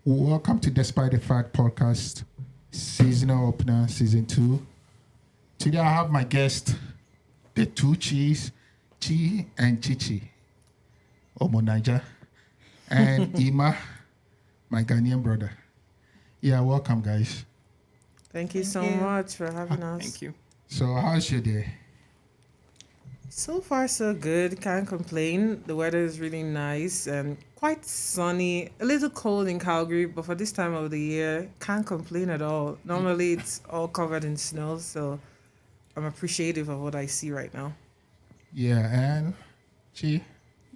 Welcome to Despite the Fact podcast, seasonal opener, season 2. Today I have my guest, the two Chis, Chi and Chichi, Omo Niger, and Ima, my Ghanaian brother. Yeah, welcome, guys. Thank you so much for having us. Thank you. So, how's your day? So far, so good. Can't complain. The weather is really nice and quite sunny. A little cold in Calgary, but for this time of the year, can't complain at all. Normally, it's all covered in snow, so I'm appreciative of what I see right now. Yeah, and Chi?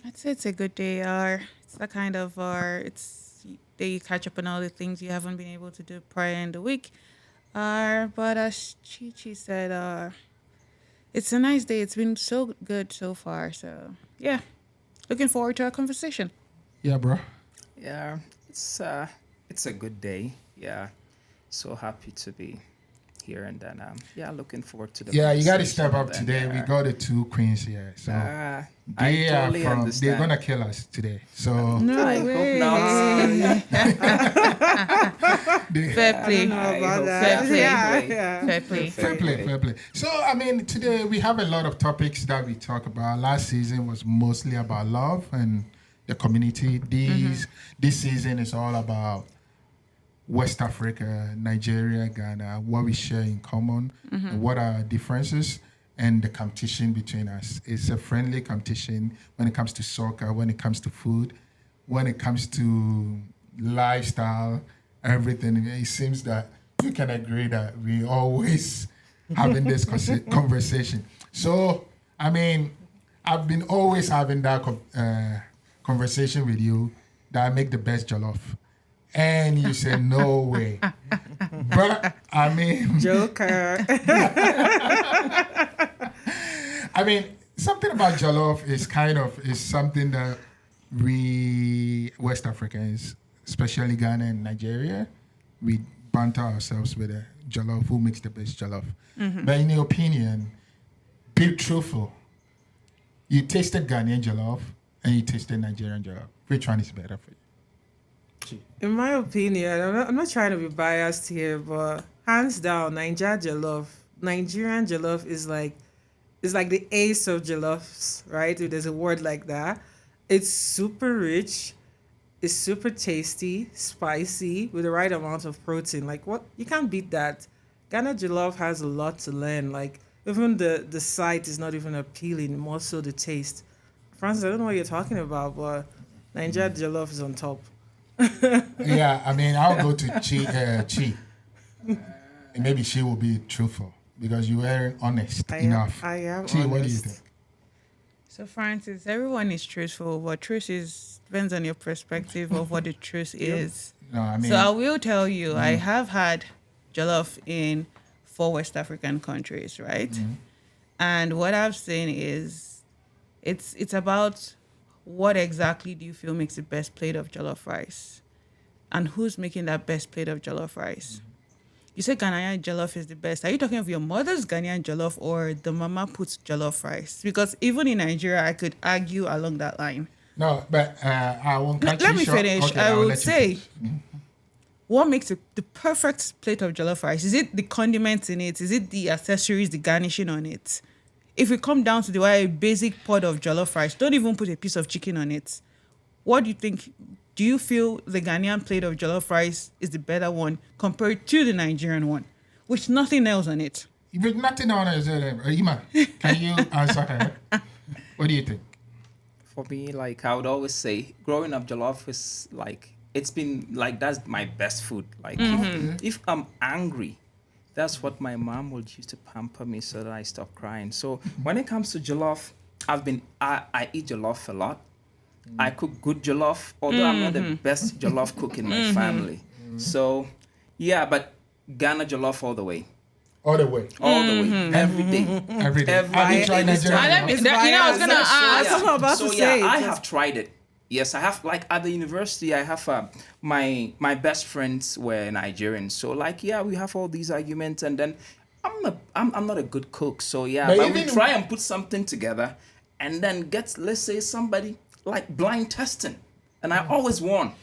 I'd say it's a good day. It's that kind of it's day you catch up on all the things you haven't been able to do prior in the week. But as Chi said, it's a nice day. It's been so good so far. So yeah, looking forward to our conversation. Yeah, bro. Yeah, it's a good day. Yeah, so happy to be here, and then looking forward to the. Yeah, you got to step conversation. up today. We got the two queens here, so I they are totally from. understand. They're gonna kill us today. So No I way. hope not. they, Fair play. I hope Fair so. play. Yeah. Fair play. Fair play. So, I mean, today we have a lot of topics that we talk about. Last season was mostly about love and the community. This season is all about West Africa, Nigeria, Ghana, what we share in common, and what are our differences, and the competition between us. It's a friendly competition when it comes to soccer, when it comes to food, when it comes to lifestyle, everything. It seems that you can agree that we always having this conversation. So, I mean, I've been always having that conversation with you that I make the best jollof. And you say, no way. But, I mean... Joker. I mean, something about jollof is something that we West Africans, especially Ghana and Nigeria, we banter ourselves with a jollof. Who makes the best jollof? But in your opinion, be truthful. You tasted Ghanaian jollof and you tasted Nigerian jollof. Which one is better for you? In my opinion, I'm not trying to be biased here, but hands down, Nigerian jollof is like the ace of jollofs, right? If there's a word like that, it's super rich, it's super tasty, spicy with the right amount of protein. Like what you can't beat that. Ghana jollof has a lot to learn. Like even the sight is not even appealing, more so the taste. Francis, I don't know what you're talking about, but Nigerian jollof is on top. Yeah, I mean, I'll go to Chi. And maybe she will be truthful because you were honest enough. I am Chi, honest. what do you think? So Francis, everyone is truthful, but truth depends on your perspective of what the truth is. No, I mean, So I will tell you, I have had jollof in 4 West African countries, right? And what I've seen is it's about what exactly do you feel makes the best plate of jollof rice? And who's making that best plate of jollof rice? You say Ghanaian jollof is the best. Are you talking of your mother's Ghanaian jollof or the mama puts jollof rice? Because even in Nigeria, I could argue along that line. no, but I won't cut Let you me short. finish. Okay, I I'll would let you say, finish. what makes it the perfect plate of jollof rice? Is it the condiments in it? Is it the accessories, the garnishing on it? If we come down to the basic pot of jollof rice, don't even put a piece of chicken on it. What do you think? Do you feel the Ghanaian plate of jollof rice is the better one compared to the Nigerian one, with nothing else on it? With nothing on it, Ima, can you answer her? What do you think? For me, like I would always say, growing up, jollof is like it's been like that's my best food. Like if I'm angry, that's what my mom would use to pamper me so that I stop crying. So when it comes to jollof, I eat jollof a lot. I cook good jollof, although I'm not the best jollof cook in my family. So yeah, but Ghana jollof all the way. All the way. All the way. Every day. Every day. Every Have you day. tried Nigerian I jollof? was gonna ask. That's what I'm about So to yeah, say. I have tried it. Yes, I have. Like at the university, I have my best friends were Nigerians. So like yeah, we have all these arguments, and then I'm not a good cook. So yeah, But but we even- try and put something together, and then get let's say somebody like blind testing, and I always won.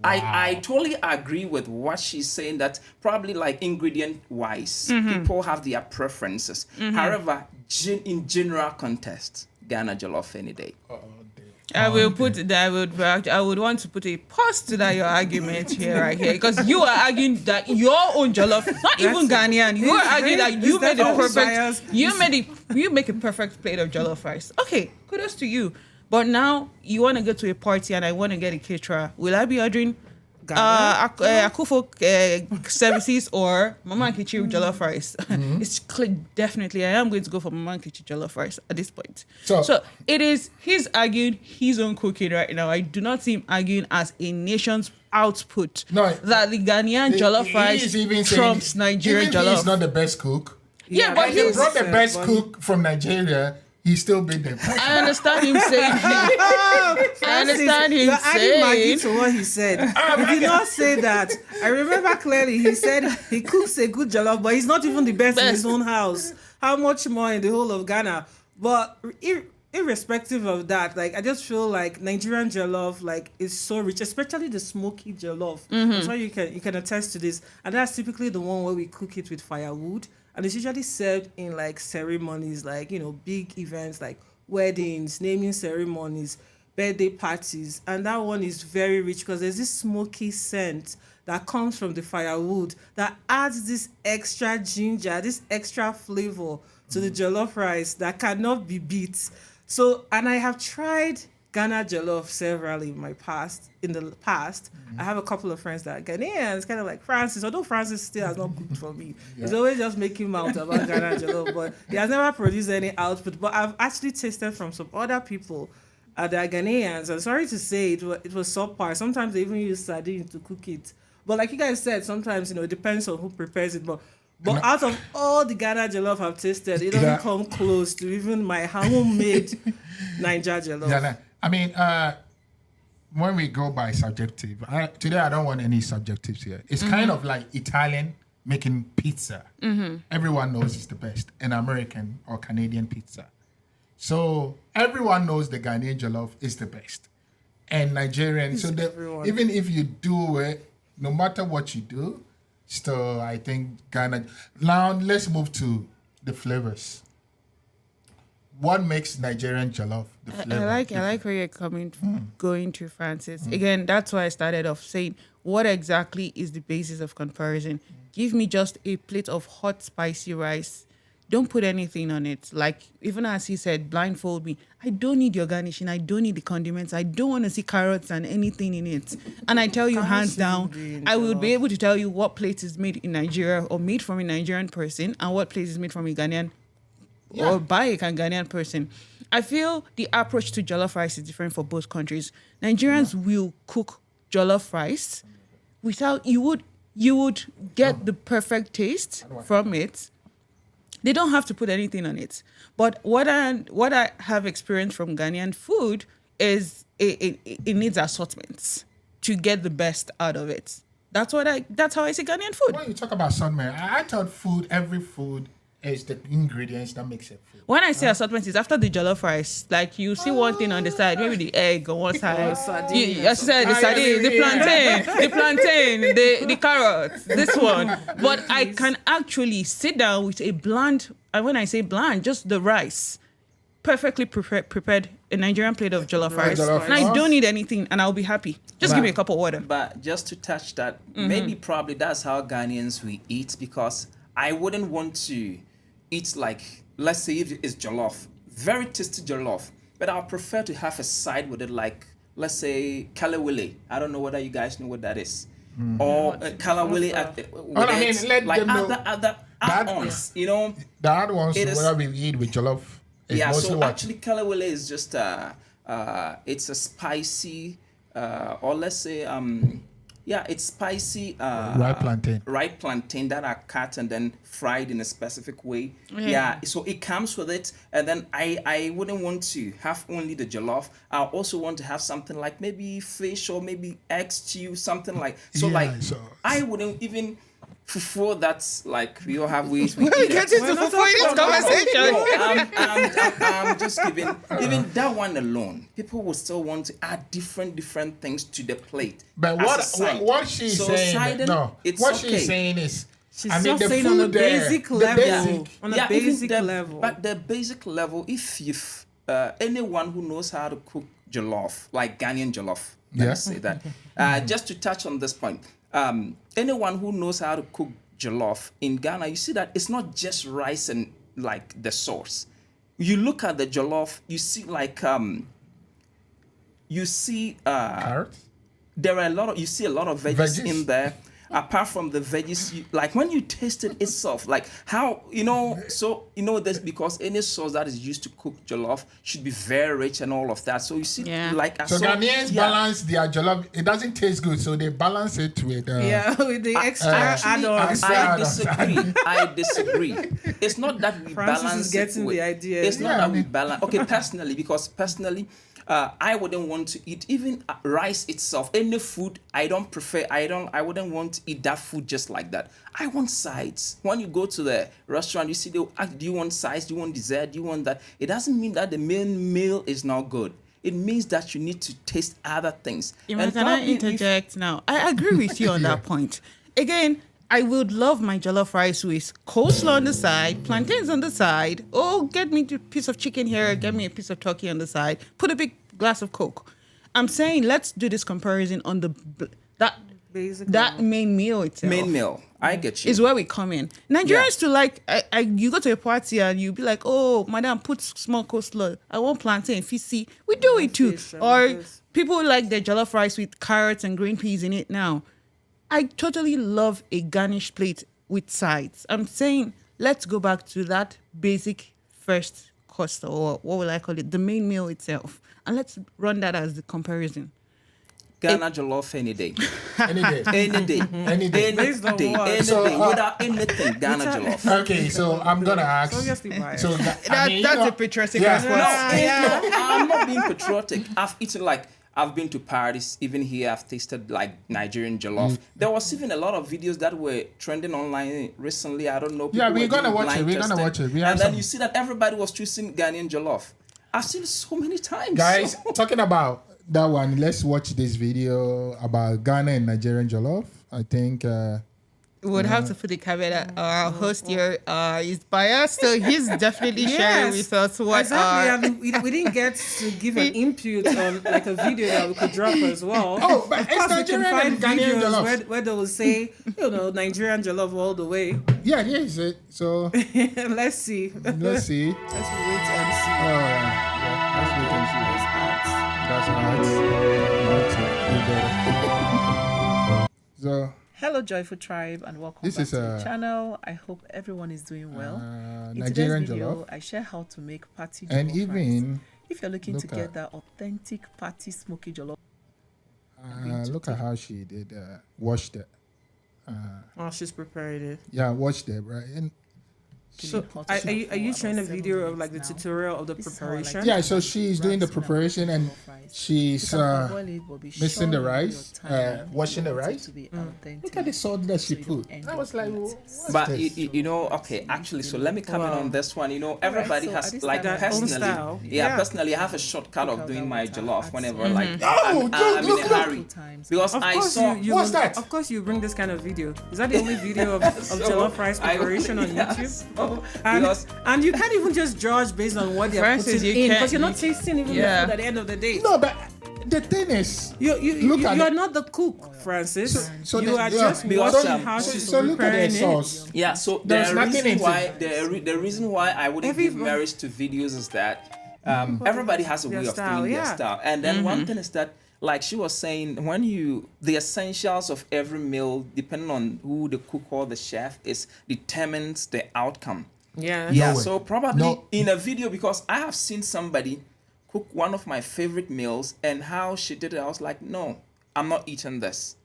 I totally agree with what she's saying, that probably like ingredient wise, people have their preferences. However, in general context, Ghana jollof any day. I will put that. I would want to put a pause to that your argument here, right here, because you are arguing that your own jollof, not even Ghanaian, you are arguing that you made the perfect. You make a perfect plate of jollof rice. Okay, kudos to you. But now you want to go to a party and I want to get a caterer. Will I be ordering Akufo services or Mama Nkechi jollof rice? It's definitely I am going to go for Mama Nkechi jollof rice at this point. So it is he's arguing his own cooking right now. I do not see him arguing as a nation's output that the Ghanaian jollof rice trumps Nigerian jollof. He's not the best cook. Yeah, but he brought the best cook from Nigeria. He still beat them. I understand him saying. I understand him You're adding Maggie saying. to what he said. He did not say that. I remember clearly he said he cooks a good jollof, but he's not even the best in his own house. How much more in the whole of Ghana? But irrespective of that, like I just feel like Nigerian jollof like is so rich, especially the smoky jollof. I'm sure you can attest to this, and that's typically the one where we cook it with firewood. And it's usually served in like ceremonies, like, big events like weddings, naming ceremonies, birthday parties. And that one is very rich because there's this smoky scent that comes from the firewood that adds this extra ginger, this extra flavor to the jollof rice that cannot be beat. So, and I have tried Ghana jollof severally in the past. I have a couple of friends that are Ghanaians, kind of like Francis, although Francis still has not cooked for me. He's always just making mouth about Ghana jollof, but he has never produced any output. But I've actually tasted from some other people that are Ghanaians. I'm sorry to say it was subpar. Sometimes they even use sardines to cook it. But like you guys said, sometimes, it depends on who prepares it. But out of all the Ghana jollof I've tasted, it doesn't come close to even my homemade Niger jollof. Yeah, I mean, when we go by subjective, today I don't want any subjectives here. It's kind of like Italian making pizza. Everyone knows it's the best, and American or Canadian pizza. So everyone knows the Ghanaian jollof is the best, and Nigerian. So even if you do it, no matter what you do, still I think Ghana. Now let's move to the flavors. What makes Nigerian jollof the flavor? I like where you're going to, Francis. Again, that's why I started off saying, what exactly is the basis of comparison? Give me just a plate of hot, spicy rice. Don't put anything on it. Like, even as he said, blindfold me. I don't need your garnishing. I don't need the condiments. I don't want to see carrots and anything in it. And I tell you, hands down, I would be able to tell you what plate is made in Nigeria or made from a Nigerian person and what plate is made from a Ghanaian or by a Ghanaian person. I feel the approach to jollof rice is different for both countries. Nigerians will cook jollof rice without you would get the perfect taste from it. They don't have to put anything on it. But what I have experienced from Ghanaian food is it needs assortments to get the best out of it. That's how I see Ghanaian food. When you talk about assortment, I thought every food is the ingredients that makes it food. When I say assortment, it's after the jollof rice. Like you see one thing on the side, maybe the egg on one side. As I said, the sardine, the plantain, the carrots, this one. But I can actually sit down with a bland, and when I say bland, just the rice, perfectly prepared, a Nigerian plate of jollof rice. And I don't need anything, and I'll be happy. Just give me a cup of water. But just to touch that, maybe probably that's how Ghanaians we eat, because I wouldn't want to eat like, let's say if it's jollof, very tasty jollof, but I'll prefer to have a side with it, like, let's say kalawele. I don't know whether you guys know what that is. Or kalawele like other add-ons, The add-ons, whatever we eat with jollof. So actually kalawele is just it's a spicy or let's say it's spicy ripe plantain that are cut and then fried in a specific way. So it comes with it, and then I wouldn't want to have only the jollof. I also want to have something like maybe fish or maybe egg stew, something like I wouldn't even fufu that's like we all have ways we When we eat get it. into fufu in this conversation. I'm just giving, even that one alone, people will still want to add different things to the plate. But as a side. what she's So saying, siding, no, it's what okay. she's saying is, She's I mean, just the saying on a food there, basic the level. basic- On a even basic the- level. But the basic level, if you've anyone who knows how to cook jollof, like Ghanaian jollof, let Yeah. me say that. Just to touch on this point, anyone who knows how to cook jollof in Ghana, you see that it's not just rice and like the sauce. You look at the jollof, you see like you see Carrots? there are you see a lot of veggies, Veggies. in there. Apart from the veggies, like when you taste it itself, like how this because any sauce that is used to cook jollof should be very rich and all of that. So you see, Yeah. like So Ghanaians balance their jollof. It doesn't taste good, so they balance it with. yeah, with the extra Actually, add-ons. I disagree. It's not that we Francis balance is getting it with, the idea. It's not Yeah, that I we mean- balance. Okay, personally, I wouldn't want to eat even rice itself. Any food, I wouldn't want to eat that food just like that. I want sides. When you go to the restaurant, you see do you want sides? Do you want dessert? Do you want that? It doesn't mean that the main meal is not good. It means that you need to taste other things. Can I probably interject now? I agree with you on that point. Again, I would love my jollof rice with coleslaw on the side, plantains on the side. Oh, get me a piece of chicken here, get me a piece of turkey on the side. Put a big glass of Coke. I'm saying let's do this comparison on that Basic that level. main meal itself. main meal. I get you. Is where we come in. Nigerians to like, you go to a party and you be like, oh, madam, put small coleslaw. I want plantain, fishy. We do it too. fish and Or this. people like their jollof rice with carrots and green peas in it now. I totally love a garnish plate with sides. I'm saying let's go back to that basic first course, or what will I call it, the main meal itself. And let's run that as the comparison. Ghana jollof any day. Any day. Any day. Any day. Based on Any what? day. Any So, day. Without anything. Ghana jollof. Okay, so I'm gonna ask. Obviously biased. So That's a patriotic yeah. response. No, I'm not being patriotic. I've eaten I've been to Paris, even here I've tasted like Nigerian jollof. There was even a lot of videos that were trending online recently. I don't know. Yeah, people we're were gonna doing watch it. blind We're gonna testing. watch it. We have And then some- you see that everybody was choosing Ghanaian jollof. I've seen it so many times. Guys, talking about that one, let's watch this video about Ghana and Nigerian jollof. I think We would have to put the caveat that our host here is biased, so he's definitely sharing with us what exactly. I mean, we didn't get to give an input on like a video that we could drop as well. Oh, but of it's course we can Nigerian find and Ghanaian videos jollof. where they will say, Nigerian jollof all the way. yeah, is it. So Let's see. let's see. Let's wait and see. Oh yeah, let's wait and see. Let's add. That's hard. So Hello, Joyful Tribe, and welcome This back is to the a- channel. I hope everyone is doing well. In Nigerian today's video, jollof, I share how to make party jollof and rice. even If you're looking to look get at- that authentic party smoky jollof, look at how she did wash the. Oh, she's preparing it. Yeah, wash the right. And So, pot are of you for showing a about video 7 of like the minutes now. tutorial of the This is how I like preparation? to yeah, so she's doing the rice in our preparation and jollof rice. she's You can parboil it, but be mixing sure the you do rice, your time. washing the You want it rice. to be authentic. Look at the salt that she So you don't put. end I up was like, with what's But this? okay, actually, so let me comment Wow. on this one. Everybody so has at this like time, Their own personally, style. yeah, Yeah. personally, I have a shortcut Look of how doing that my water jollof adds whenever some- like Oh, I'm in look, a look. hurry Times. because Of I course, saw. you What's will- that? Of course, you bring this kind of video. Is that the only video of So, jollof rice I- preparation on yeah, YouTube? so, And, because and you can't even just judge based on what they're Francis, putting you in can't- because you're not tasting even Yeah. the food at the end of the day. No, but the thing is, Look at You are it. not the cook, Francis. so you the- are yeah, just because, watching how so, she's so look at the preparing it. sauce. yeah, so There's the nothing reason into why it. the reason why I wouldn't give merit to videos is that everybody has a Their way of style, doing their yeah. style, and then one thing is that. Like she was saying, the essentials of every meal, depending on who the cook or the chef is, determines the outcome. Yeah. Yeah, way. so probably No. in a video, because I have seen somebody cook one of my favorite meals, and how she did it, I was like, no, I'm not eating this.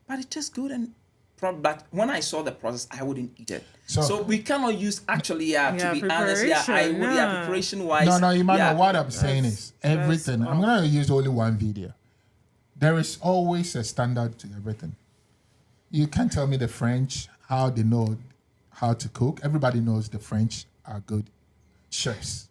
But it tastes good, and but when I saw the process, I wouldn't eat it. So- we cannot use actually, to be honest, preparation, preparation wise. No, Emmanuel, yeah. what I'm saying is everything. I'm going to use only one video. There is always a standard to everything. You can't tell me the French how they know how to cook. Everybody knows the French are good chefs.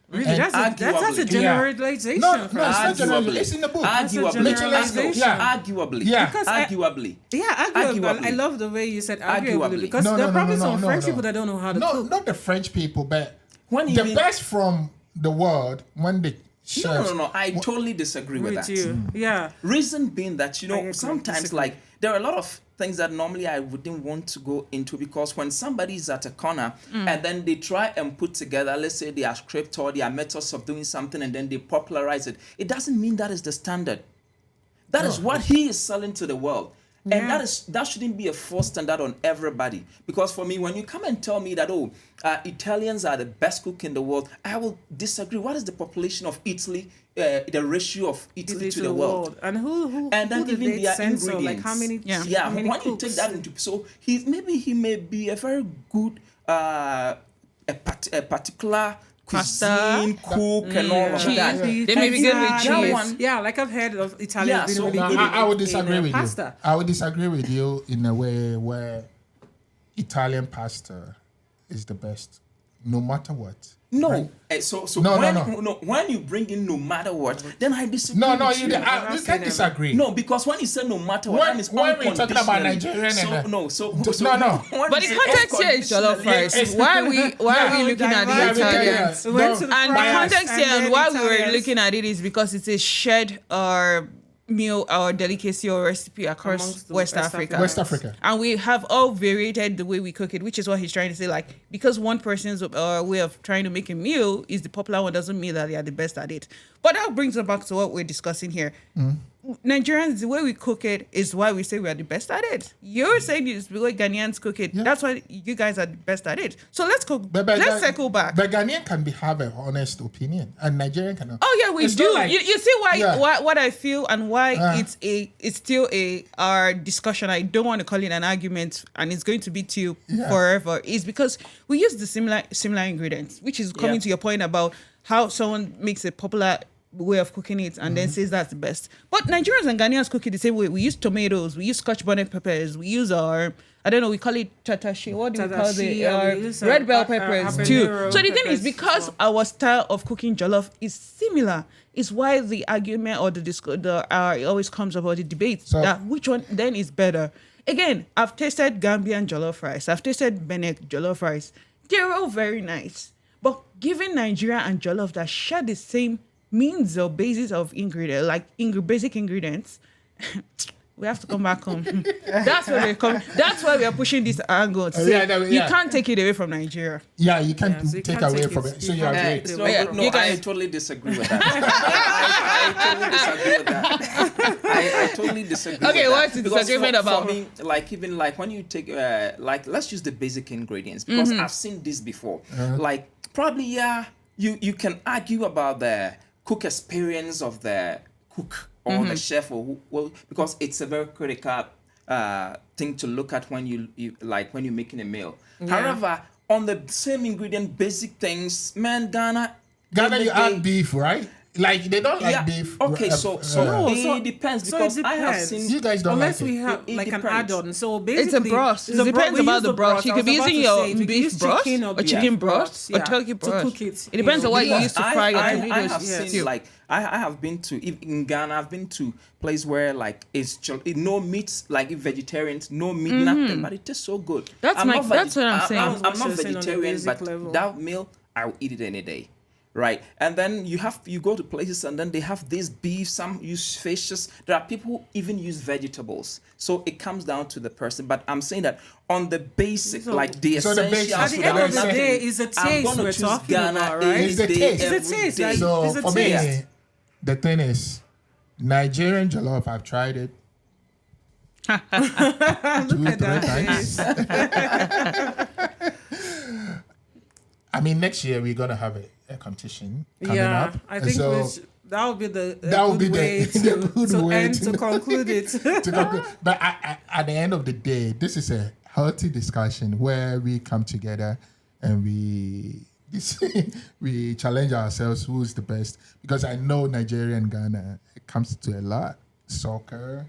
Really, And that's a arguably- generalization. No, no, for it's us. not general. Arguably. It's in the book. Arguably. generalization. Yeah. Arguably. Yeah. Because I- Arguably. Yeah, arguably. Arguably. I love the way you said arguably, Arguably. because No, there no, are no, probably no, some no, French no. people that don't know how to No, cook. not the French people, but When the even- best from the world when they No, chefs. no, no. I totally disagree with with that. you. Yeah. Reason being that, I agree. sometimes Disagree. like there are a lot of things that normally I wouldn't want to go into, because when somebody's at a corner and then they try and put together, let's say their script or their methods of doing something, and then they popularize it, it doesn't mean that is the standard. That is what he is selling to the world. And Yeah. that shouldn't be a false standard on everybody. Because for me, when you come and tell me that, Italians are the best cook in the world, I will disagree. What is the population of Italy, the ratio of Italy to the world? And who And then who did even they their censor? ingredients. Like how many? Yeah, how many when you cooks? take that into, so he may be a very good a particular cuisine cook and all of Cheese. that. They may be good with Pizza, cheese. one- Yeah, like I've heard of Yeah, Italians being so really no, good I would in, disagree with pasta. you. I would disagree with you in a way where Italian pasta is the best, no matter what. No, Right? so No, when, no. when you bring in no matter what, then I disagree. No, with you you. can't disagree. No, because when you say no matter what, When- that means when we're talking about unconditionally. Nigerian so, and no, so, No, so no. when But you the say context here is jollof unconditionally- rice. Why are we Yeah, looking at the diverse. Italians? We went to the And the French context and here and then why we were Italians. looking at it is because it's a shared meal or delicacy or recipe across Amongst the West West Africa. Africa. West Africa. And we have all variated the way we cook it, which is what he's trying to say. Like, because one person's way of trying to make a meal is the popular one, doesn't mean that they are the best at it. But that brings us back to what we're discussing here. Nigerians, the way we cook it is why we say we are the best at it. You're saying it's the way Ghanaians cook it. Yeah. That's why you guys are the best at it. So let's cook. But Let's circle back. But Ghanaian can have an honest opinion, and Nigerian cannot. Oh yeah, we It's do. not like- You see why Yeah. what I feel and why it's still our discussion. I don't want to call it an argument, and it's going to be till forever. Is because we use the similar ingredients, which is coming Yeah. to your point about how someone makes a popular way of cooking it and then says that's the best. But Nigerians and Ghanaians cook it the same way. We use tomatoes, we use Scotch bonnet peppers, we use we call it tatashi. What do we call Tatashi, it? yeah, we use, Red bell our peppers too. habanero So the thing is, peppers because as well. our style of cooking jollof is similar, is why the argument or it always comes about the debate So- that which one then is better. Again, I've tasted Gambian jollof rice. I've tasted Benin jollof rice. They're all very nice. But given Nigeria and jollof that share the same means or basis of ingredient, like basic ingredients, we have to come back home. That's where we're coming. That's why we are pushing this angle. To say you can't take it away from Nigeria. Yeah, you can't Yeah, so you take can't away take from it. it. So You you can't agree. take it. No, Yeah, no, you I guys- totally disagree with that. I totally disagree with that. I totally disagree. Okay, with that. what's the Because disagreement for about? me, like even like when you take let's use the basic ingredients, because I've seen this before. Like probably you can argue about the cook experience of the cook or the chef because it's a very critical thing to look at when you like when you're making a meal. However, on the same ingredient, basic things, man, Ghana, You add beef, right? Like they don't like beef. Okay, so No, it depends so because it I have depends. seen You guys don't Unless like we it. have It like an depends. add-on. So basically, broth. It the depends we about use the broth. You I could be was about using to your say, we could beef use broth chicken or beef chicken broth or yeah, turkey to broth. cook it. It depends on what you Because use to fry your I tomatoes. have Yes. seen like I have been to in Ghana. I've been to place where like no meat, like vegetarians, no meat, nothing, but it tastes so good. That's that's what I'm saying. I'm What not you're saying on the vegetarian, basic but level. that meal I'll eat it any day. Right, and then you go to places and then they have this beef. Some use fishes. There are people who even use vegetables. So it comes down to the person. But I'm saying that on the basic, So- like the So the essentials. basics At the without end of the saying- day, it's the I'm taste gonna we're choose talking Ghana about, right? any It's the day, taste. every It's the taste, day. right? So It's a for me, taste. the thing is, Nigerian jollof. I've tried it 2, 3 times. I mean, next year we're gonna have a competition coming Yeah, up. I think so. that would be the That would good be the- way the good to way end to- to conclude it. to conclude. But at the end of the day, this is a healthy discussion where we come together and we challenge ourselves who's the best. Because I know Nigeria and Ghana, it comes to a lot. Soccer,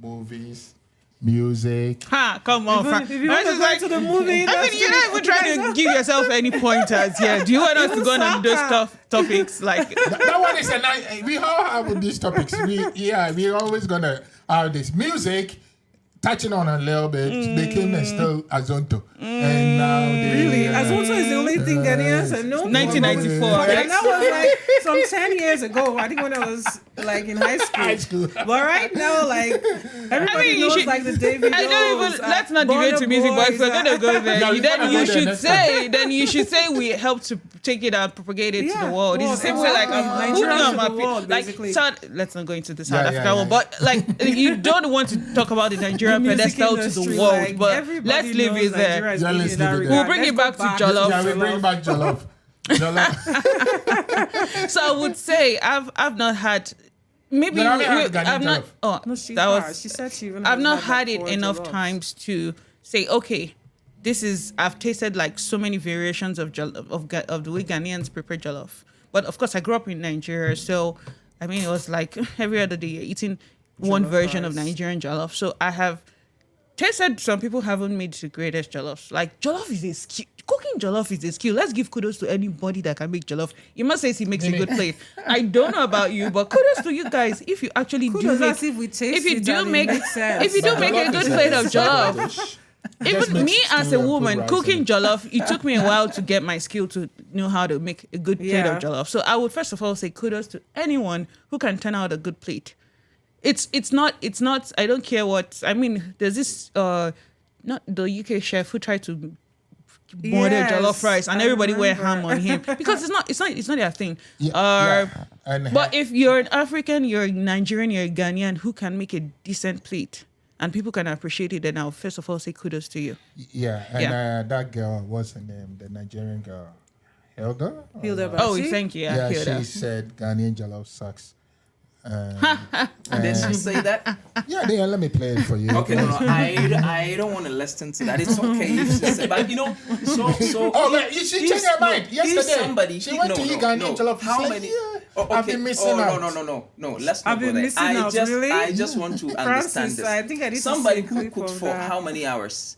movies, music. Ha, come on. If you want to go to the movie, I mean, you're not even trying to give yourself any pointers here. Do you want us to go on those topics? Like, That one is a nice. We all have these topics. We're always gonna have this music. Touching on a little bit, they came and still Azonto, and now they really, Azonto is the only thing Ghanaians are known for. 1994. And that was like some 10 years ago. I think when I was like in high school. high school. But right now, like everybody you knows should- like the David. I don't even. Let's not deviate to music, but if we're gonna go there, Yeah, we gotta then go you there should next say. Then you should say we helped to take it and propagate it to the world. It's the same way, like exactly. who Nigeria know to my the people. world, Like, basically. let's not go into the South Yeah, African yeah, one, yeah. but like you don't want to talk about the Nigerian The music pedestal to the industry, world, like, but everybody let's leave knows it there. Nigeria is Yeah, leading let's in that leave it there. regard. We'll bring Let's it go back to Jollof. Yeah, we bring back Jollof. Jollof. So I would say I've not had. Maybe You haven't had Ghanaian I've not. jollof? Oh, No, she that has. was. She said she even. I've has not that had it for enough jollof. times to say, okay, this is. I've tasted like so many variations of of the way Ghanaians prepare jollof. But of course, I grew up in Nigeria, so I mean, it was like every other day you're eating one Jollof version of rice. Nigerian jollof. So I have tasted some people haven't made the greatest jollof. Like jollof is a skill. Cooking jollof is a skill. Let's give kudos to anybody that can make jollof. You must say he makes a good plate. I don't know about you, but kudos to you guys if you actually do Kudos, make. as if we taste If you it do and it make, makes sense. if you do make a good plate of jollof, Just even make me as stew a and put woman rice cooking in it. jollof, it took me a while to get my skill to know how to make a good plate Yeah. of jollof. So I would first of all say kudos to anyone who can turn out a good plate. It's not I don't care what I mean. There's this not the UK chef who tried to model Yes, jollof rice and I everybody went ham remember. on him because it's not their thing. Yeah. And But if you're an African, you're a Nigerian, you're a Ghanaian who can make a decent plate and people can appreciate it, then I'll first of all say kudos to you. that girl, what's her name? The Nigerian girl, Hilda. Hilda Oh, Baci? thank you. Yeah, Hilda. she said Ghanaian jollof sucks. Did she say that? Yeah, let me play it for you. Okay, no, I don't want to listen to that. It's okay if she said, but you know, so. Oh, but she changed her mind yesterday. If somebody, She went to eat Ghanaian jollof. She's How like, many? yeah, Oh, okay. I've been missing out. No. Let's not I've go been there. missing out, really? I just want to understand Francis, this. I think I need to Somebody see a who clip cooked of for that. how many hours?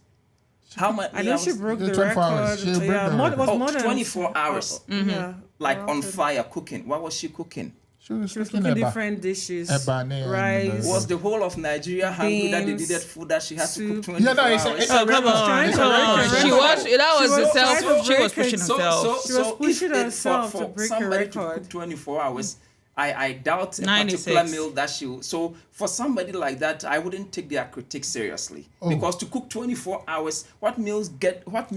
How many I know hours? she broke the 24 record. hours. She broke Yeah, the more, record. was Oh, more than 24 hours. Yeah, Like around on 20. fire cooking. What was she cooking? She was She was cooking cooking eba. different dishes, Eba, and, rice. Was the whole of Nigeria hungry that they Beans, needed food that she had to soup. cook 24 Yeah, no, it's hours? a Oh, come record. on. trying to Come break on. her She record. was, that was She was herself. trying to She was break pushing it. herself. She was pushing if herself for to break her somebody record. to cook 24 hours, I doubt a 96. particular meal that she will. So for somebody like that, I wouldn't take their critiques seriously because to cook 24 hours, what meal get cooked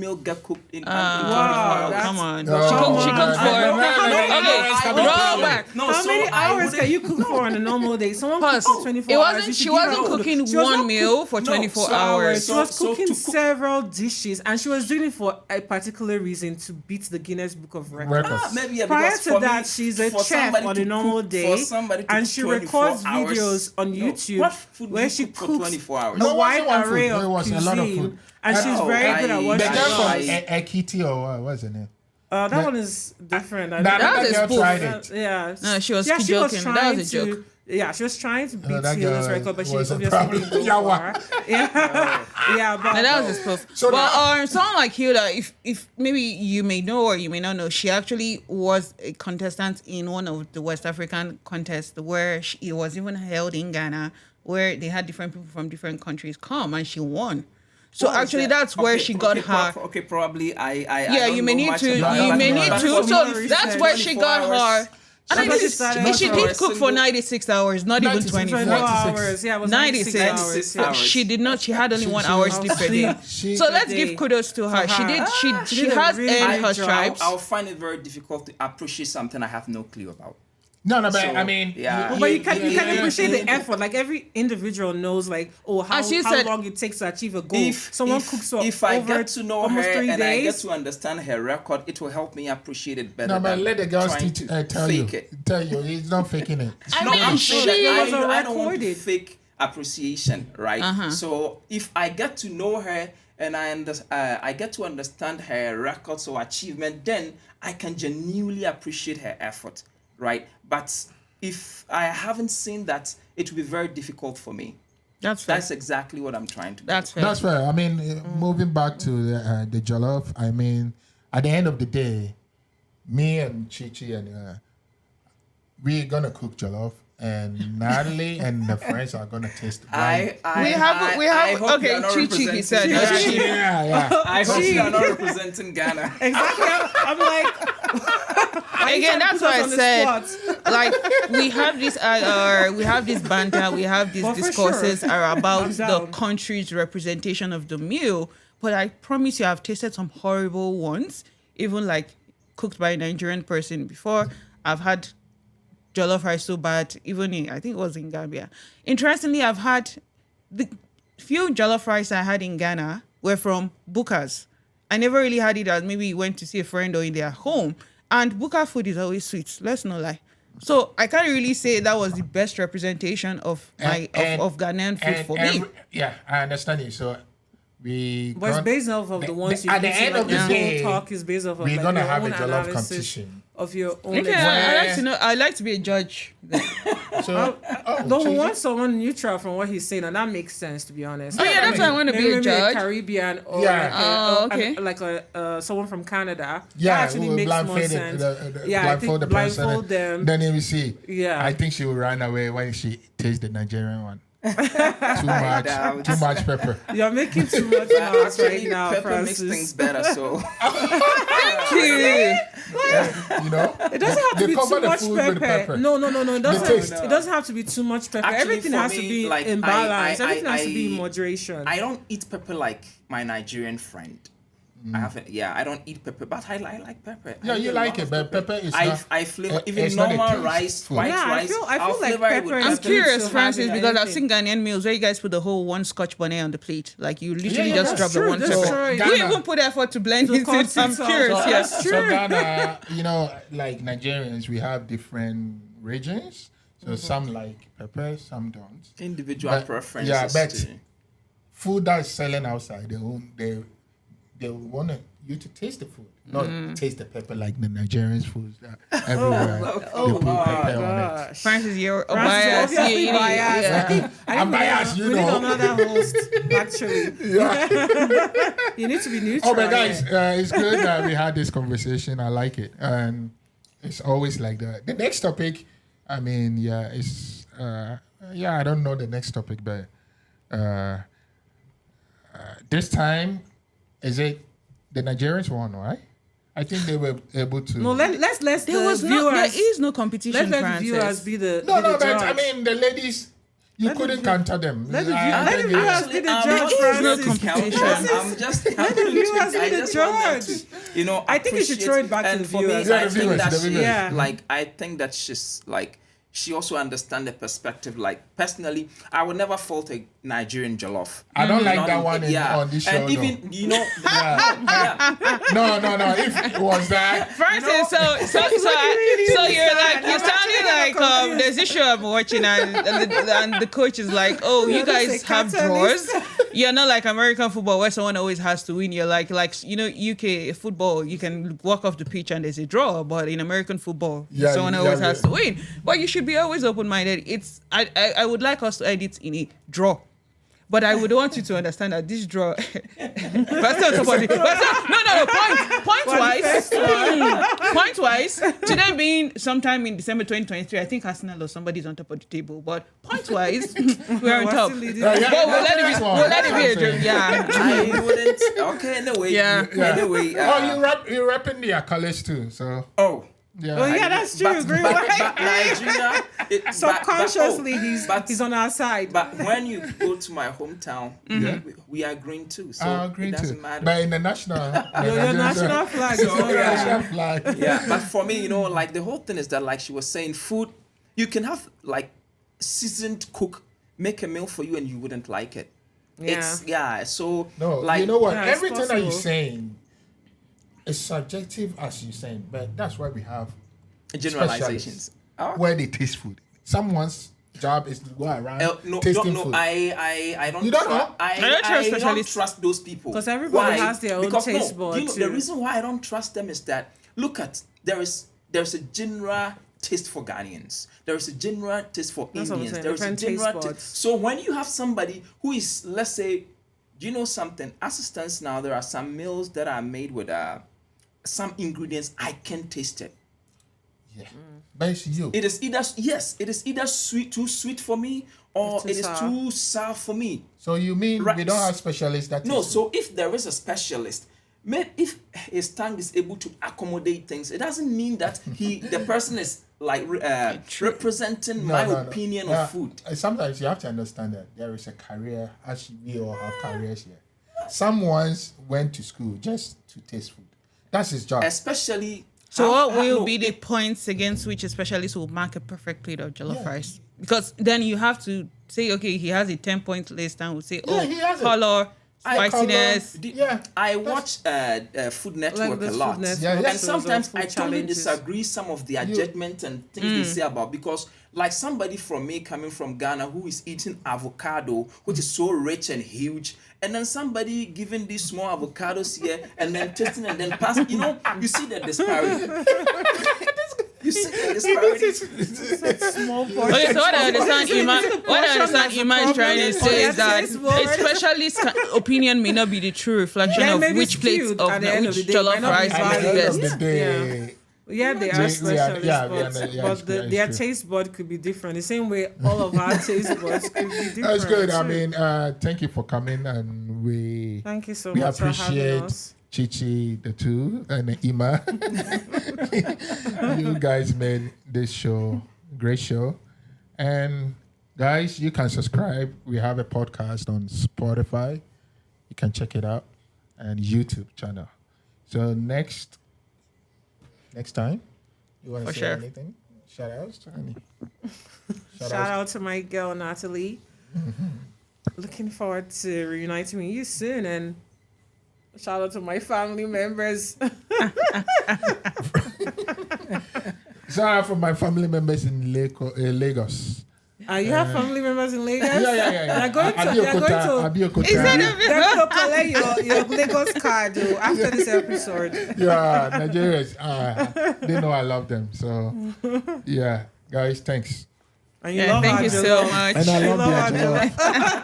in 24 hours? that's- Come on. Oh, She cooked for. Okay, roll back. No, How so many I hours wouldn't- can you cook for on a normal day? Someone Pause. cooks for 24 It hours. wasn't. You should She give her wasn't kudos. cooking She was one not meal for no, 24 so- hours. She was So cooking to cook- several dishes, and she was doing it for a particular reason to beat the Guinness Book of Records. Records. Maybe yeah, Prior because to for that, me, she's a for chef somebody on to a normal cook- day, for somebody to and cook she 24 records hours, videos on no, YouTube what food do where you she cook for cooks 24 hours? a No, it wide wasn't one array food. of It was a cuisine, lot of food. and she's Oh, very good at what The she girl from does. Ekiti or what was her name? That one is different. I That think- was other a girl spoof. tried it. Yeah. No, she was yeah, she was joking. trying That was a to. joke. Yeah, she was trying to beat that Taylor's girl record, but she was a obviously problem. didn't go Yeah, far. Yeah, yeah, but And that was his proof. So But now- someone like Hilda, if maybe you may know or you may not know, she actually was a contestant in one of the West African contests where it was even held in Ghana, where they had different people from different countries come, and she won. So What was actually, that? that's where she got her. Okay, probably I Yeah, don't you may know need much to. about You that, may but- need but to. for So me, that's where she 24 got hours. her. And I That's think what she started but she for. did cook for 96 hours, not even 96 24. 24 96. hours. Yeah, it was 96 96 96 hours. hours. She did not. She had only She- 1 she- hour sleep per day. She- So let's per give day. kudos to her. She her. did. She She did a has really earned good her job. stripes. I'll find it very difficult to appreciate something I have no clue about. No, but So, I mean, yeah. But you can Yeah. appreciate the effort. Like every individual knows, like, oh, how As you said- long it takes to achieve a goal. Someone cooks for if I over get to know her almost 3 and I get days. to understand her record, it will help me appreciate it better. no, but than let the girls trying teach, to tell you. fake it. Tell you, he's not faking it. I No, mean, I'm saying that she was I don't want to recorded. fake appreciation, right? So if I get to know her and I get to understand her records or achievement, then I can genuinely appreciate her effort, right? But if I haven't seen that, it will be very difficult for me. That's fair. That's exactly what I'm trying to do. That's fair. That's fair. I mean, moving back to the jollof, I mean, at the end of the day, me and Chichi and we're gonna cook jollof, and Natalie and the friends are gonna taste. We have okay, Chichi, he said. Yeah, not Chi. yeah. I hope you are not representing Ghana. Exactly. I'm like, Again, that's why I on the said, spot. like, we have this banter, we have these Well, for discourses sure. are about I'm the down. country's representation of the meal. But I promise you, I've tasted some horrible ones, even like cooked by a Nigerian person before. I've had jollof rice so bad, even in, I think it was in Gambia. Interestingly, I've had the few jollof rice I had in Ghana were from Bukas. I never really had it as maybe went to see a friend or in their home. And Buka food is always sweet. Let's not lie. So I can't really say that was the best representation of of Ghanaian food for me. Yeah, I understand you. So we. But it's based off of the ones you at the eat, end like of the this day, whole talk is based off of we're like gonna your have a own jollof analysis competition. of your own. Okay, I like to know. I like to be a judge. So, Don't Chichi? want someone neutral from what he's saying, and that makes sense to be honest. Oh yeah, that's why I want to be Maybe a judge. Caribbean or Yeah. like someone from Canada. Yeah, that actually we'll makes more blindfold sense. yeah, I think blindfold the person. blindfold them. Then you will see. Yeah. I think she will run away when she tastes the Nigerian one. Too much pepper. You're making too much noise right Actually, now, pepper makes Francis. things better. So You know, It doesn't have to they be cover too the much food with the pepper. pepper. No. It taste. doesn't. It doesn't have to be too much pepper. Actually, Everything for has to me, be like, in I- balance. I- Everything has to be in I- moderation. I don't eat pepper like my Nigerian friend. I haven't. Yeah, I don't eat pepper, but I like pepper. Yeah, I eat you a like lot it, of but pepper is not. I flavor even it's not a normal taste rice, food. white Yeah, I rice. feel I'll like flavor it pepper with is I'm That's pepper. curious, so Francis, having because I've anything. seen Ghanaian meals where you guys put the whole one scotch bonnet on the plate. Like you literally Yeah, just that's drop the true, one that's pepper. true. You Ghana- even put effort to blend To it in. cut I'm it off. curious, So- yes. That's So true. Ghana, like Nigerians, we have different regions. So some like pepper, some don't. Individual But- preferences. yeah, but- too. Food that's selling outside, they want you to taste the food, not taste the pepper like the Nigerians' foods that everywhere they put pepper on it. Gosh. Francis, you're a Francis, bias. obviously Yeah, biased. yeah. I'm biased, you We need know. another host, actually. You need to be neutral. Oh, but guys, it's good that we had this conversation. I like it, and it's always like that. The next topic, I mean, it's I don't know the next topic, but this time, is it the Nigerians won, right? I think they were able to. No, let's There was no, there is no competition, let's let the viewers Francis. be the No, be the but I judge. mean the ladies. You Let the couldn't view- counter them. let the I view- let the think viewers they- be the I'm judge, not Francis. using competition. counter. I'm just Let the viewers be I the just want them judge. to, you know, I think you should appreciate- throw it back to and the for viewers. Me, Yeah, I the think viewers, that the she, viewers. Yeah. like, I think that she's like, she also understands the perspective. Like personally, I would never fault a Nigerian jollof. I don't like Not that in- one on this show. And even you know, No. If it was that, Francis, so you're sounding like there's this show I'm watching and the coach is like, oh, you You're just guys a have catalyst. draws. You're not like American football where someone always has to win. You're like you know, UK football, you can walk off the pitch and there's a draw, but in American football, Yeah, someone yeah, always yeah. has to win. But you should be always open-minded. It's I would like us to edit in a draw. But I would want you to understand that this draw. Point wise, today being sometime in December 2023, I think Arsenal or somebody's on top of the table. But point wise, we're on We're top. still leading. Yeah, But we'll let that's it be. one. We'll let it be a That's dream. one. Yeah. I wouldn't. Okay, anyway. Yeah. Anyway. you're repping their colors too. So Oh. yeah. Oh yeah, that's true. But, Green, but, white. but Nigeria, Subconsciously, but he's on our side. But when you go to my hometown, we are green too. So green it doesn't too. matter. But in the national, Your national flag is So, not yeah. right. national flag. Yeah, but for me, you know, like the whole thing is that, like she was saying, food, you can have like seasoned cook make a meal for you and you wouldn't like it. Yeah. So No, like you know what? Yeah, it's Everything that you're possible. saying is subjective, as you're saying, but that's why we have generalizations. where they taste food. Someone's job is to go around No, tasting no, food. I don't. You don't tru- know? I don't trust don't specialists. trust those people 'Cause everybody Why? has their own Because, taste no, bud you know, too. the reason why I don't trust them is that look at there's a general taste for Ghanaians. There is a general taste for That's what I'm Indians. saying, There is a different taste general buds. So when you have somebody who is, let's say, do you know something? As it stands now, there are some meals that are made with some ingredients I can taste it. Yeah. But it's you. It is either sweet, too sweet for me, or Too it is sour. too sour for me. So you mean Right. we don't have specialists that No, taste so if there is a specialist, if his tongue is able to accommodate things, it doesn't mean that the person is like representing my opinion No, of food. Sometimes you have to understand that there is a career, as we all have careers here. Someone went to school just to taste food. That's his job. Especially. So what will no, be the it- points against which a specialist will mark a perfect plate of jollof Yeah. rice? Because then you have to say, okay, he has a 10-point list and we'll say, Yeah, he has it. color, spiciness. Yeah, I watch Food Network the a Food lot. Network Yeah, yeah. And shows sometimes on food I totally challenges. disagree some of their judgment and things they say about, because like somebody from me coming from Ghana who is eating avocado, which is so rich and huge, and then somebody giving these small avocados here and then tasting and then passing, you see the disparity. You see the disparity. Small portion. Okay, so what I understand Ima is trying to say is that taste buds. a specialist's opinion may not be the true reflection Yeah, of maybe which plates skewed of at the end of which the day, might jollof not be rice At is the the end best. of the day, Yeah, they We are are- specialists, yeah, but it's their true. taste bud could be different. The same way all of our taste buds could be different. That's good. I too. mean, thank you for coming, and we Thank you so we much for having appreciate us. Chichi the two and Ima. You guys made this show great show, and guys, you can subscribe. We have a podcast on Spotify. You can check it out, and YouTube channel. So next time, you want to For say sure. anything? Shout outs to any? Shout out to my girl Natalie. Looking forward to reuniting with you soon, and shout out to my family members. Shout out for my family members in Lagos. You have family members in Lagos? Yeah. They're going to Abiokota. they're going to collect your Lagos card after this episode. Yeah, Nigerians. They know I love them. So, yeah, guys, thanks. And you Yeah, love thank our you so jollof. much. And I You love love their our jollof.